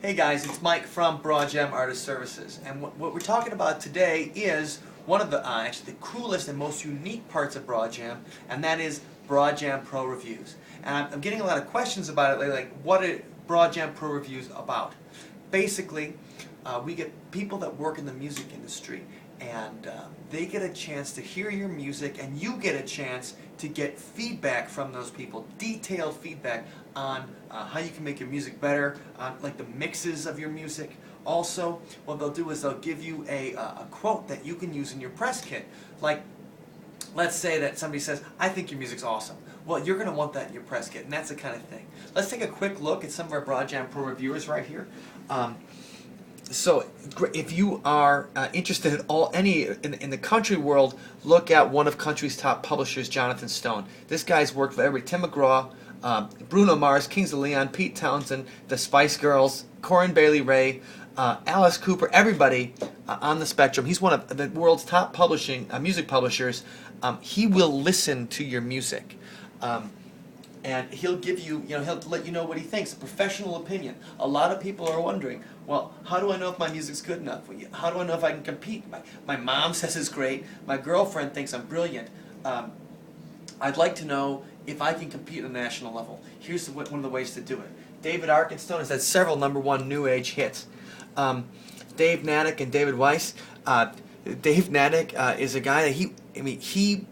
Hey guys, it's Mike from Broadjam Artist Services, and what we're talking about today is one of the actually the coolest and most unique parts of Broadjam, and that is Broadjam Pro Reviews. And I'm getting a lot of questions about it lately, like what are Broadjam Pro Reviews about? Basically, we get people that work in the music industry, and they get a chance to hear your music, and you get a chance to get feedback from those people, detailed feedback on how you can make your music better, like the mixes of your music. Also, what they'll do is they'll give you a quote that you can use in your press kit. Like, let's say that somebody says, I think your music's awesome. Well, you're going to want that in your press kit, and that's the kind of thing. Let's take a quick look at some of our Broadjam Pro Reviewers right here. So, if you are interested at all, in the country world, look at one of country's top publishers, Jonathan Stone. This guy's worked for everybody: Tim McGraw, Bruno Mars, Kings of Leon, Pete Townsend, the Spice Girls, Corinne Bailey Rae, Alice Cooper, everybody on the spectrum. He's one of the world's top music publishers. He will listen to your music. And he'll give you, he'll let you know what he thinks, a professional opinion. A lot of people are wondering, well, how do I know if my music's good enough? How do I know if I can compete? My mom says it's great. My girlfriend thinks I'm brilliant. I'd like to know if I can compete at a national level. Here's one of the ways to do it. David Arkenstone has had several #1 new age hits. Dave Natick and David Weiss. Dave Natick is a guy that he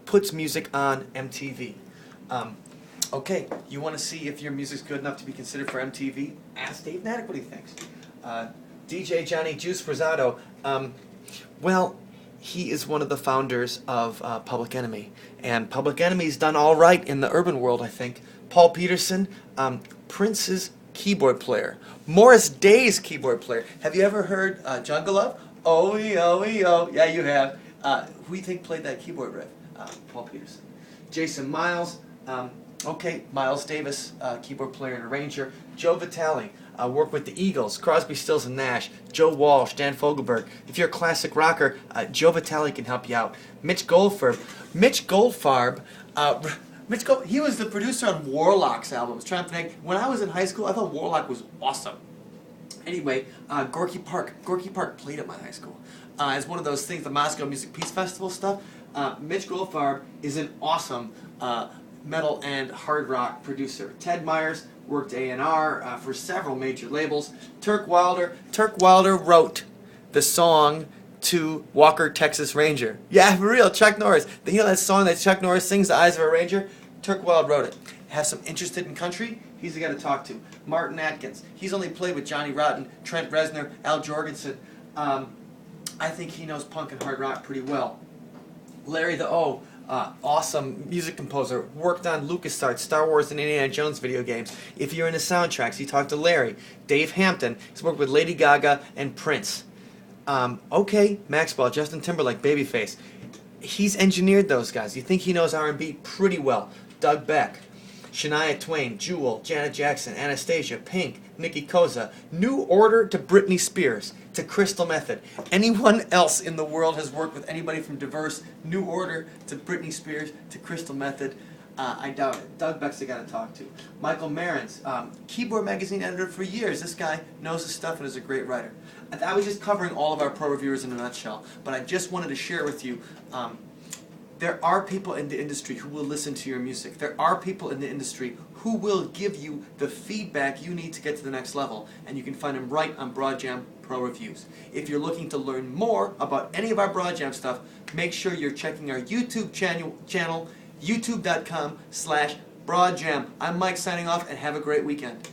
puts music on MTV. Okay, you want to see if your music's good enough to be considered for MTV? Ask Dave Natick what he thinks. DJ Johnny Juice Frazado, well, he is one of the founders of Public Enemy, and Public Enemy's done all right in the urban world, I think. Paul Peterson, Prince's keyboard player. Morris Day's keyboard player. Have you ever heard Jungle Love? Oh, yeah, you have. Who do you think played that keyboard riff? Paul Peterson. Jason Miles. Okay, Miles Davis, keyboard player and arranger. Joe Vitale, worked with the Eagles, Crosby, Stills and Nash. Joe Walsh, Dan Fogelberg. If you're a classic rocker, Joe Vitale can help you out. Mitch Goldfarb. He was the producer on Warlock's albums. When I was in high school, I thought Warlock was awesome. Anyway, Gorky Park. Gorky Park played at my high school. As one of those things, the Moscow Music Peace Festival stuff. Mitch Goldfarb is an awesome metal and hard rock producer. Ted Myers worked A&R for several major labels. Turk Wilder wrote the song to Walker, Texas Ranger. Yeah, for real, Chuck Norris. You know that song that Chuck Norris sings, The Eyes of a Ranger? Turk Wilder wrote it. Has some interested in country? He's the guy to talk to. Martin Atkins. He's only played with Johnny Rotten, Trent Reznor, Al Jorgensen. I think he knows punk and hard rock pretty well. Larry the O. Awesome music composer, worked on LucasArts, Star Wars and Indiana Jones video games. If you're into soundtracks, you talk to Larry. Dave Hampton, he's worked with Lady Gaga and Prince. Okay, Maxwell, Justin Timberlake, Babyface. He's engineered those guys. You think he knows R&B pretty well. Doug Beck, Shania Twain, Jewel, Janet Jackson, Anastasia, Pink, Nikki Koza, New Order to Britney Spears, to Crystal Method. Anyone else in the world has worked with anybody from Diverse, New Order to Britney Spears to Crystal Method? I doubt it. Doug Beck's the guy to talk to. Michael Marins, Keyboard Magazine editor for years. This guy knows his stuff and is a great writer. I was just covering all of our pro reviewers in a nutshell, but I just wanted to share with you there are people in the industry who will listen to your music. There are people in the industry who will give you the feedback you need to get to the next level, and you can find them right on Broadjam Pro Reviews. If you're looking to learn more about any of our Broadjam stuff, make sure you're checking our YouTube channel, youtube.com/Broadjam. I'm Mike signing off, and have a great weekend.